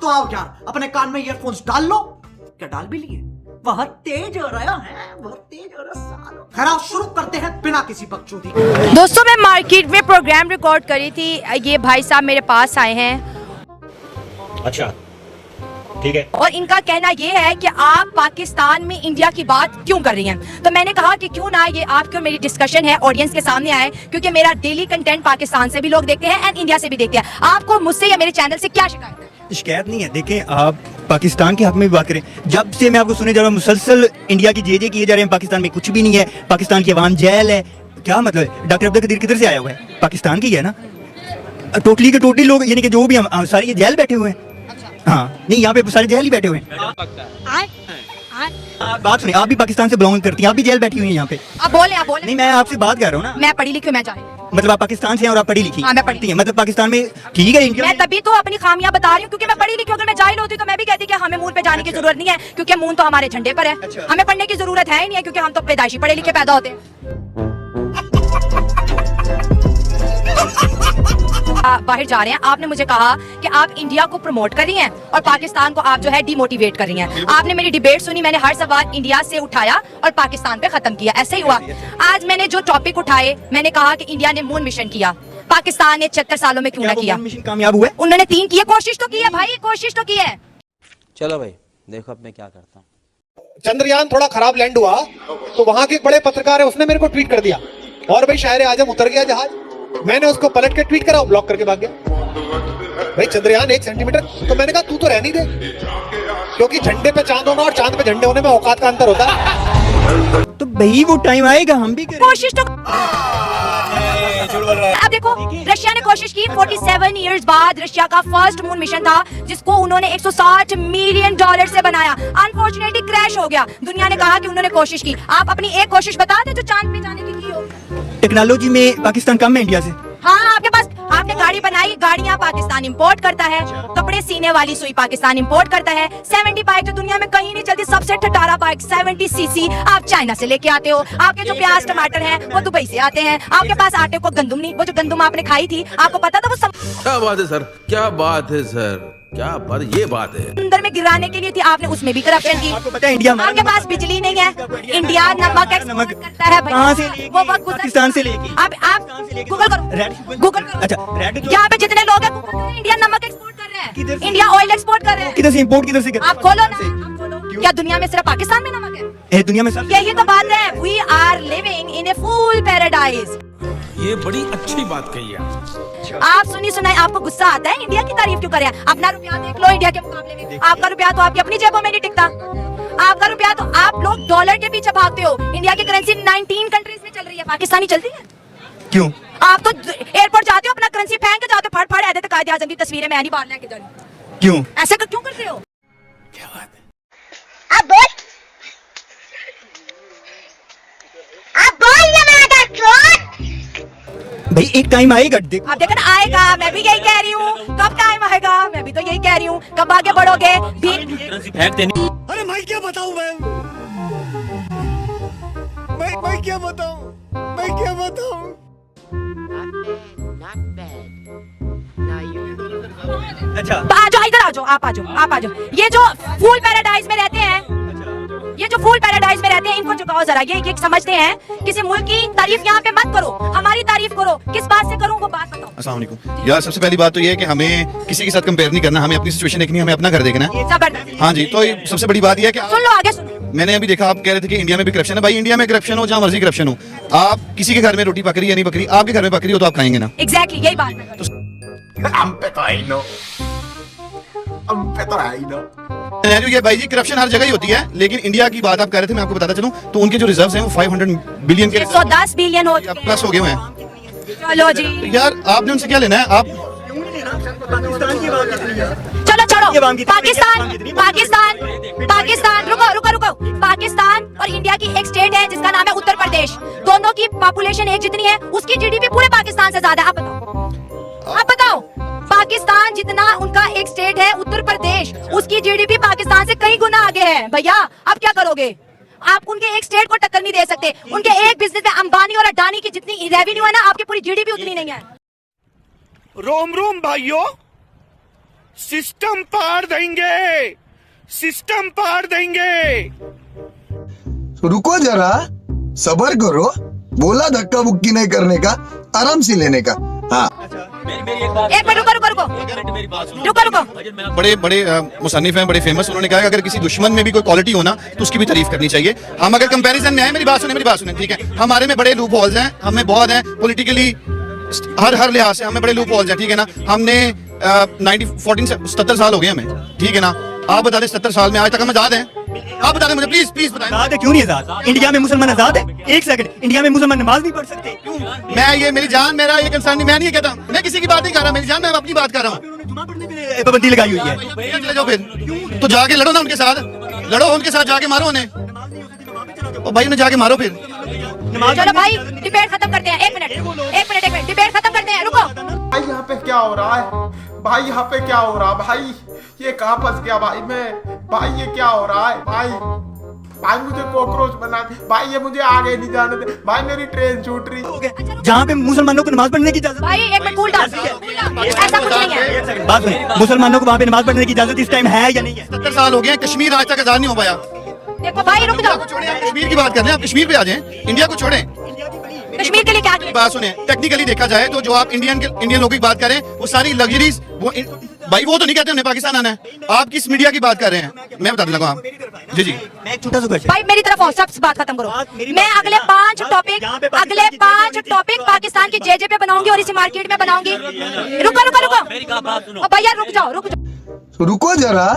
तो आओ यार, अपने कान में ईयरफोन्स डाल लो। क्या डाल भी लिए? बहुत तेज हो रहा है, बहुत तेज हो रहा है। खैर आओ शुरू करते हैं बिना किसी बकचोदी के। दोस्तों मैं मार्केट में प्रोग्राम रिकॉर्ड करी थी, ये भाई साहब मेरे पास आए हैं। अच्छा ठीक है। और इनका कहना ये है कि आप पाकिस्तान में इंडिया की बात क्यों कर रही हैं। तो मैंने कहा कि क्यों ना ये आपकी और मेरी डिस्कशन है ऑडियंस के सामने आए, क्योंकि मेरा डेली कंटेंट पाकिस्तान से भी लोग देखते हैं एंड इंडिया से भी देखते हैं। आपको मुझसे या मेरे चैनल से क्या शिकायत है? शिकायत नहीं है। देखें, आप पाकिस्तान के हक में भी बात करें। जब से मैं आपको सुने जा रहा हूँ मुसलसल इंडिया की जे किए जा रहे हैं, पाकिस्तान में कुछ भी नहीं है, पाकिस्तान की अवाम जेल है। क्या मतलब? डॉक्टर अब्दुल कदीर किधर से आया हुआ है? पाकिस्तान की है ना। टोटली के टोटली लोग, यानी कि जो भी हम सारे ये जेल बैठे हुए हैं। हाँ नहीं, यहाँ पे सारे जेल ही बैठे हुए हैं। बात सुनिए, आप भी पाकिस्तान से बिलोंग करती हैं, आप भी जेल बैठी हुई हैं यहाँ पे। आप बोले नहीं, मैं आपसे बात कर रहा हूँ ना। मैं पढ़ी लिखी हूँ, मैं चाहिए। मतलब आप पाकिस्तान से हैं और आप पढ़ी लिखी? हाँ, मैं पढ़ी हैं। मतलब पाकिस्तान में ठीक है इंडिया मैं तभी तो अपनी खामियां बता रही हूँ, क्योंकि मैं पढ़ी लिखी। अगर मैं जाहिल होती तो मैं भी कहती कि हमें मून पे जाने की जरूरत नहीं है, क्योंकि मून तो हमारे झंडे पर है। हमें पढ़ने की जरूरत है ही नहीं है, क्योंकि हम तो पैदाइशी पढ़े लिखे पैदा होते हैं। बाहर जा रहे हैं, आपने मुझे कहा कि आप इंडिया को प्रमोट कर रही हैं और पाकिस्तान को आप जो है डिमोटिवेट कर रही हैं। आपने मेरी डिबेट सुनी, मैंने हर सवाल इंडिया से उठाया और पाकिस्तान पे खत्म किया। ऐसे ही हुआ। आज मैंने जो टॉपिक उठाए, मैंने कहा कि इंडिया ने मून मिशन किया, पाकिस्तान ने 76 सालों में क्यों ना किया। मिशन कामयाब हुआ? उन्होंने 3 किए, कोशिश तो की है भाई, कोशिश तो की है। चलो भाई देखो अब मैं क्या करता हूँ। चंद्रयान थोड़ा खराब लैंड हुआ तो वहां के बड़े पत्रकार है, उसने मेरे को ट्वीट कर दिया, और भाई शायर आजम उतर गया जहाज। मैंने उसको पलट के ट्वीट करा, ब्लॉक करके भाग गया। भाई चंद्रयान 1 सेंटीमीटर, तो मैंने कहा तू तो रहने दे, क्योंकि झंडे पे चांद होना और चांद पे झंडे होने में औकात का अंतर होता है। तो भाई वो टाइम आएगा, हम भी करेंगे कोशिश तो। अब देखो, रशिया ने कोशिश की। 47 इयर्स बाद रशिया का फर्स्ट मून मिशन था, जिसको उन्होंने $160 मिलियन से बनाया। अनफॉर्चुनेटली क्रैश हो गया। दुनिया ने कहा कि उन्होंने कोशिश की। आप अपनी एक कोशिश बता दे जो चांद पे जाने की हो। टेक्नोलॉजी में पाकिस्तान कम है इंडिया से। हाँ, आपके पास, आपने गाड़ी बनाई, गाड़ियां पाकिस्तान इंपोर्ट करता है। कपड़े सीने वाली सुई पाकिस्तान इंपोर्ट करता है। 70 बाइक तो दुनिया में कहीं नहीं चलती, सबसे ठटारा बाइक 70 सीसी आप चाइना से लेके आते हो। आपके जो प्याज टमाटर हैं वो दुबई से आते हैं। आपके पास आटे को गंदुम नहीं, वो जो गंदुम आपने खाई थी, आपको पता था वो क्या बात है सर, क्या बात है सर, क्या बात, ये बात है। अंदर में गिराने के लिए थी, आपने उसमें भी करप्शन की। आपको पता है इंडिया, आपके पास बिजली नहीं है, इंडिया नमक एक्सपोर्ट करता है भाई। कहाँ से लेके? वो वक्त पाकिस्तान से लेके। आप गूगल करो, गूगल करो। अच्छा, यहाँ पे जितने लोग हैं गूगल करो, इंडिया नमक एक्सपोर्ट कर रहे हैं, इंडिया ऑयल एक्सपोर्ट कर रहे हैं। किधर से इंपोर्ट, किधर से? आप खोलो ना, आप खोलो। क्या दुनिया में सिर्फ पाकिस्तान में नमक है? दुनिया में सब। यही तो बात है। We are living in a full paradise. ये बड़ी अच्छी बात कही है। आप सुनी सुनाई, आपको गुस्सा आता है? इंडिया की तारीफ क्यों करें? अपना रुपया देख लो इंडिया के मुकाबले में। आपका रुपया तो आपकी अपनी जेबों में नहीं टिकता। आपका रुपया तो, आप लोग डॉलर के पीछे भागते हो। इंडिया की करेंसी 19 कंट्रीज में चल रही है, पाकिस्तानी चलती है? क्यों? आप तो एयरपोर्ट जाते हो, अपना करेंसी फेंक के जाते हो, फड़ आते कायदे आजम की तस्वीरें मैं नहीं बाहर लेके जानी। क्यों ऐसे क्यों करते हो? क्या बात है? आप बोल भाई एक टाइम आएगा, देख। आप देखो ना, आएगा। मैं भी यही कह रही हूँ, कब टाइम आएगा? मैं भी तो यही कह रही हूँ, कब आगे बढ़ोगे? अरे मैं क्या बताऊं, मैं क्या बताऊं, मैं क्या बताऊं? अच्छा, आ जाओ, इधर आ जाओ, आप आ जाओ, आप आ जाओ। ये जो फूल पैराडाइज में रहते हैं, ये जो फूल पैराडाइज में रहते हैं, इनको झुकाओ जरा। ये समझते हैं किसी मुल्क की तारीफ यहाँ पे मत करो, हमारी तारीफ करो। किस बात से करूँ वो बात बताओ। अस्सलाम वालेकुम यार, सबसे पहली बात तो ये है कि हमें किसी के साथ कंपेयर नहीं करना, हमें अपनी सिचुएशन देखनी है, हमें अपना घर देखना है। जबरदस्त। हाँ जी, तो सबसे बड़ी बात ये है कि सुन लो, आगे सुनो। मैंने अभी देखा, आप कह रहे थे कि इंडिया में भी करप्शन है। भाई इंडिया में करप्शन हो, जहाँ मर्जी करप्शन हो, आप किसी के घर में रोटी पक रही है नहीं पक रही, आपके घर में पक रही हो तो आप खाएंगे ना। एग्जैक्टली यही बात है। सिनेरियो ये भाई जी, करप्शन हर जगह ही होती है, लेकिन इंडिया की बात आप कह रहे थे, मैं आपको बताता चलूं तो उनके जो रिजर्व्स हैं वो 500 बिलियन के 110 बिलियन हो चुके प्लस हो गए हुए हैं। हैं। चलो जी, तो यार आपने उनसे क्या लेना है? आप पाकिस्तान की बात कितनी है? चलो छोड़ो। ये बात कितनी- पाकिस्तान, पाकिस्तान, पाकिस्तान, रुको रुको रुको। पाकिस्तान और इंडिया की एक स्टेट है जिसका नाम है उत्तर प्रदेश। दोनों की पॉपुलेशन एक जितनी है, उसकी जीडीपी पूरे पाकिस्तान से ज्यादा है। आप बताओ, आप बताओ। पाकिस्तान जितना उनका एक स्टेट है उत्तर प्रदेश, उसकी जीडीपी पाकिस्तान से कई गुना आगे है। भैया अब क्या करोगे? आप उनके एक स्टेट को टक्कर नहीं दे सकते। उनके एक बिजनेस में अंबानी और अडानी की जितनी रेवेन्यू है ना, आपकी पूरी जीडीपी उतनी नहीं है। रोम रोम भाइयों, सिस्टम पार देंगे, सिस्टम पार देंगे। रुको जरा, सबर करो, बोला धक्का बुक्की नहीं करने का, आराम से लेने का। हाँ, एक मिनट रुको रुको रुको रुको रुको। बड़े बड़े मुसन्निफ हैं, बड़े फेमस, उन्होंने कहा कि अगर किसी दुश्मन में भी कोई क्वालिटी हो ना तो उसकी भी तारीफ करनी चाहिए। हम अगर कंपैरिजन में आए, मेरी बात सुने, ठीक है, हमारे में बड़े लूप होल्स हैं, हमें बहुत हैं पॉलिटिकली, हर लिहाज से हमें बड़े लूप होल्स हैं, ठीक है ना। हमने 70 साल हो गए हमें, ठीक है ना। आप बता दें 70 साल में आज तक हम आजाद हैं? आप बता दें मुझे, प्लीज बताएं। आजाद है, क्यों नहीं आजाद? इंडिया में मुसलमान आजाद है? एक सेकंड, इंडिया में मुसलमान नमाज नहीं पढ़ सकते क्यों? मैं ये मेरी जान, मेरा ये कंसर्न नहीं, मैं नहीं कहता, मैं किसी की बात नहीं कर रहा, मेरी जान, मैं अपनी बात कर रहा हूँ। जुमा पढ़ने पे पाबंदी लगाई हुई है। चले जाओ फिर, तो जाके लड़ो ना उनके साथ, लड़ो उनके साथ, जाके मारो उन्हें, ओ भाई उन्हें जाके मारो फिर। चलो भाई डिबेट खत्म करते हैं। एक मिनट डिबेट खत्म करते हैं, रुको। भाई यहाँ पे क्या हो रहा है? भाई यहाँ पे क्या हो रहा है? भाई ये कहाँ फंस गया भाई मैं? भाई ये क्या हो रहा है? भाई मुझे कॉकरोच बना दे भाई, ये मुझे आगे नहीं जाने दे भाई, मेरी ट्रेन छूट रही। जहाँ पे मुसलमानों को नमाज पढ़ने की इजाजत, भाई एक मिनट कूल डाउन, ऐसा कुछ नहीं है। बात सुनिए, मुसलमानों को वहाँ पे नमाज पढ़ने की इजाजत इस टाइम है या नहीं है? 70 साल हो गए हैं, कश्मीर आज तक आजाद नहीं हो पाया। देखो भाई रुक जाओ, कश्मीर की बात कर रहे हैं, आप कश्मीर पे आ जाएं, इंडिया को छोड़ें। कश्मीर के लिए क्या किया? बात सुने, टेक्निकली देखा जाए तो जो आप इंडियन लोगों की बात करें, वो सारी लग्जरीज भाई वो तो नहीं कहते हमने पाकिस्तान आना है। आप किस मीडिया की बात कर रहे हैं? मैं बता दूंगा आप। जी मैं एक छोटा सा क्वेश्चन, भाई मेरी तरफ आओ, सब बात खत्म करो। मैं अगले 5 टॉपिक पाकिस्तान की जे पे बनाऊंगी और इसी मार्केट में बनाऊंगी। रुको भैया रुक जाओ। रुको जरा,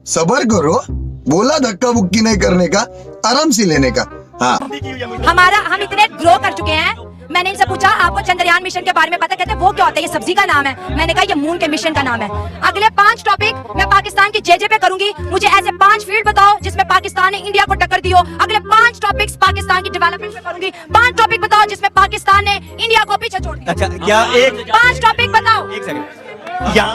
सबर करो, बोला धक्का बुक्की नहीं करने का, आराम से लेने का। हाँ, हम इतने ग्रो कर चुके हैं। मैंने इनसे पूछा आपको चंद्रयान मिशन के बारे में पता? कहते हैं वो क्या होता है, ये सब्जी का नाम है। मैंने कहा ये मून के मिशन का नाम है। अगले 5 टॉपिक मैं पाकिस्तान की जे पे करूंगी। मुझे ऐसे 5 फील्ड बताओ जिसमें पाकिस्तान ने इंडिया को टक्कर दी हो। अगले 5 टॉपिक्स पाकिस्तान की डेवलपमेंट में करूंगी। 5 टॉपिक बताओ जिसमें पाकिस्तान ने इंडिया को पीछे छोड़ दिया। अच्छा क्या एक 5 टॉपिक बताओ। एक सेकंड, यहाँ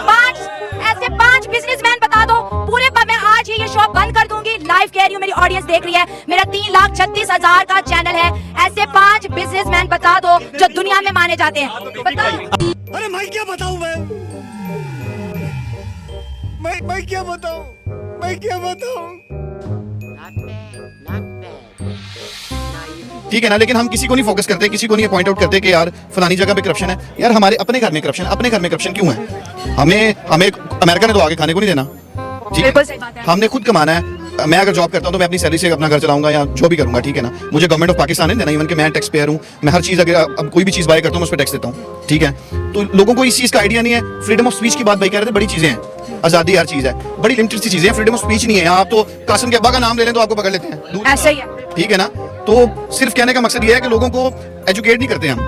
5 बिजनेसमैन बता दो पूरे। मैं आज ही ये शॉप बंद कर दूंगी, लाइव कह रही हूँ, मेरी ऑडियंस देख रही है। मेरा 3,36,000 का चैनल है। ऐसे 5 बिजनेसमैन बता दो जो दुनिया में माने जाते हैं, बताओ। अरे मैं क्या बताऊं? मैं क्या बताऊं? ठीक है ना, लेकिन हम किसी को नहीं फोकस करते, किसी को नहीं पॉइंट आउट करते कि यार फलानी जगह पे करप्शन है। यार हमारे अपने घर में करप्शन क्यों है? हमें अमेरिका ने तो आगे खाने को नहीं देना, ठीक है, हमने खुद कमाना है। मैं अगर जॉब करता हूं तो मैं अपनी सैलरी से अपना घर चलाऊंगा या जो भी करूंगा, ठीक है ना। मुझे गवर्नमेंट ऑफ पाकिस्तान नहीं देना, इवन कि मैं टैक्स पेयर हूं। मैं हर चीज, अगर अब कोई भी चीज बाय करता हूं मैं उस पर टैक्स देता हूं, ठीक है। तो लोगों को इस चीज का आइडिया नहीं है। फ्रीडम ऑफ स्पीच की बात भाई कह रहे थे, बड़ी चीजें हैं, आजादी हर चीज है, बड़ी लिमिटेड सी चीजें हैं। फ्रीडम ऑफ स्पीच नहीं है। आप तो कासिम के अब्बा का नाम ले लें तो आपको पकड़ लेते हैं, ऐसा ही है, ठीक है ना। तो सिर्फ कहने का मकसद ये है कि लोगों को एजुकेट नहीं करते हम।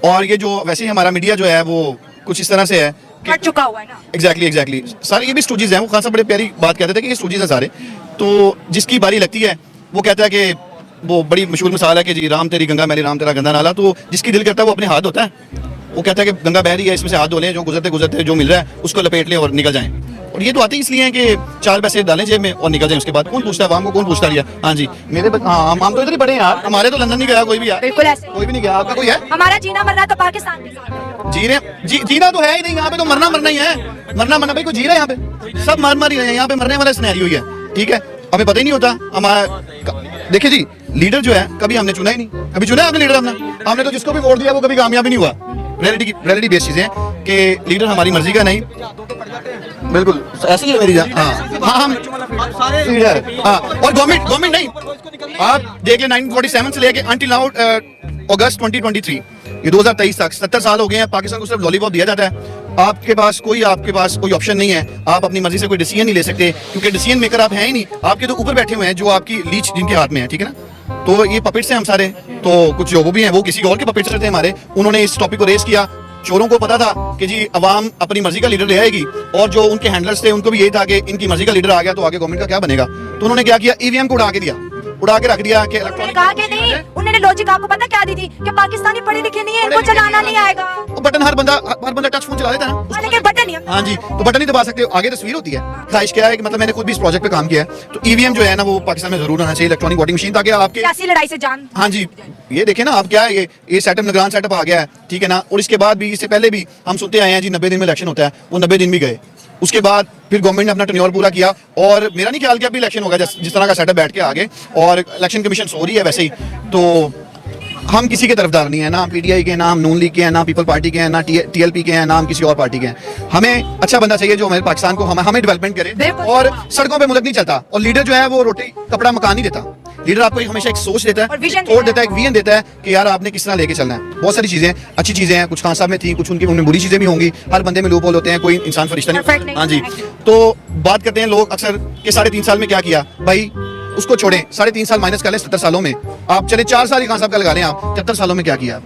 और ये जो वैसे ही हमारा मीडिया जो है वो कुछ इस तरह से है, कट चुका हुआ है ना। एग्जैक्टली सारे ये भी स्टूडीज हैं। वो खान साहब बड़े प्यारी बात कहते थे कि ये स्टूडीज हैं सारे। तो जिसकी बारी लगती है वो कहता है कि वो बड़ी मशहूर मिसाल है कि जी राम तेरी गंगा मैली राम तेरा गंदा नाला। तो जिसकी दिल करता है वो अपने हाथ धोता है, वो कहता है कि गंगा बह रही है, इसमें से हाथ धो लें, जो गुजरते जो मिल रहा है उसको लपेट लें और निकल जाएं। और ये तो आते इसलिए हैं कि 4 पैसे डालें जेब में और निकल जाएं। उसके बाद कौन पूछता है? आवाम को कौन पूछता है? हाँ जी, हाँ हम तो इधर ही पढ़े हैं यार, हमारे तो लंदन नहीं गया कोई भी यार, बिल्कुल ऐसे। कोई भी नहीं गया। आपका कोई है? हमारा जीना मरना तो पाकिस्तान के साथ है। जीना तो है ही नहीं, यहाँ पे तो मरना ही है। मरना भाई कोई जी रहा है यहाँ पे? सब मर ही रहे हैं यहाँ पे, मरने वाला सिनेरियो ही है, ठीक है। हमें पता ही नहीं होता हमारा। देखिए जी, लीडर जो है कभी हमने चुना ही नहीं, कभी चुना है आपने लीडर? हमने तो जिसको भी वोट दिया वो कभी कामयाब नहीं हुआ। रियलिटी बेस्ड चीजें कि लीडर हमारी मर्जी का नहीं, बिल्कुल ऐसी है मेरी। हाँ हम लीडर, हाँ। और गवर्नमेंट नहीं, आप देख लें 1947 से लेके अंटिल नाउ अगस्त 2023, ये 2023 तक 70 साल हो गए हैं। पाकिस्तान को सिर्फ लॉलीपॉप दिया जाता है। आपके पास कोई ऑप्शन नहीं है। आप अपनी मर्जी से कोई डिसीजन नहीं ले सकते, क्योंकि डिसीजन मेकर आप हैं ही नहीं। आपके तो ऊपर बैठे हुए हैं जो आपकी लीच जिनके हाथ में है, ठीक है ना। तो ये पपेट्स हैं हम सारे। तो कुछ जो वो भी हैं वो किसी और के पपेट्स थे हमारे। उन्होंने इस टॉपिक को रेस किया। चोरों को पता था कि जी अवाम अपनी मर्जी का लीडर ले आएगी, और जो उनके हैंडलर्स थे उनको भी यही था कि इनकी मर्जी का लीडर आ गया तो आगे गवर्नमेंट का क्या बनेगा। तो उन्होंने क्या किया? ईवीएम को उड़ा के रख दिया कि इलेक्ट्रॉनिक। कहा कि नहीं, उन्होंने लॉजिक आपको पता क्या दी थी कि पाकिस्तानी पढ़े लिखे नहीं है, इनको चलाना नहीं आएगा। बटन हर बंदा टच फोन चला लेता है ना, लेकिन बटन नहीं। हाँ जी, तो बटन नहीं दबा सकते, आगे तस्वीर होती है। ख्वाहिश क्या है कि मतलब मैंने खुद भी इस प्रोजेक्ट पे काम किया है, तो ईवीएम जो है ना वो पाकिस्तान में जरूर आना चाहिए, इलेक्ट्रॉनिक वोटिंग मशीन, ताकि आपके सियासी लड़ाई से जान। हाँ जी, ये देखें ना आप, क्या है ये सेटअप, निगरान सेटअप आ गया है, ठीक है ना। और इसके बाद भी, इससे पहले भी हम सुनते आए हैं जी 90 दिन में इलेक्शन होता है, वो 90 दिन भी गए। उसके बाद फिर गवर्नमेंट ने अपना टेन्योर पूरा किया और मेरा नहीं ख्याल कि अभी इलेक्शन होगा जिस तरह का सेटअप बैठ के आगे और इलेक्शन कमीशन सो रही है वैसे ही। तो हम किसी के तरफदार नहीं है, ना पीटीआई के, ना हम नून लीग के हैं, ना पीपल पार्टी के हैं, ना टीएलपी के हैं, ना हम किसी और पार्टी के हैं। हमें अच्छा बंदा चाहिए जो हमारे पाकिस्तान को हमें डेवलपमेंट करे और सड़कों पे मुल्क नहीं चलता। और लीडर जो है वो रोटी कपड़ा मकान नहीं देता। लीडर आपको हमेशा एक सोच देता है, तोड़ देता है, एक विजन देता है कि यार आपने किस तरह लेके चलना है। बहुत सारी चीजें अच्छी चीजें हैं, कुछ खान साहब में थी, कुछ उनमें बुरी चीजें भी होंगी। हर बंदे में लूप होल होते हैं, कोई इंसान फरिश्ता नहीं। हाँ जी, तो बात करते हैं लोग अक्सर कि 3.5 साल में क्या किया। भाई उसको छोड़ें, 3.5 साल माइनस कर लें 70 सालों में। आप चले 4 साल ही खान साहब का लगा लें, आप 73 सालों में क्या किया।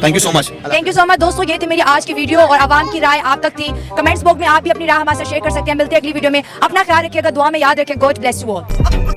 Thank you so much. Thank you so much दोस्तों, ये थी मेरी आज की वीडियो और आवाम की राय आप तक थी। कमेंट्स बॉक्स में आप भी अपनी राय हमारे साथ शेयर कर सकते हैं। मिलते हैं अगली वीडियो में, अपना ख्याल रखिएगा, दुआ में याद रखें। God bless you all.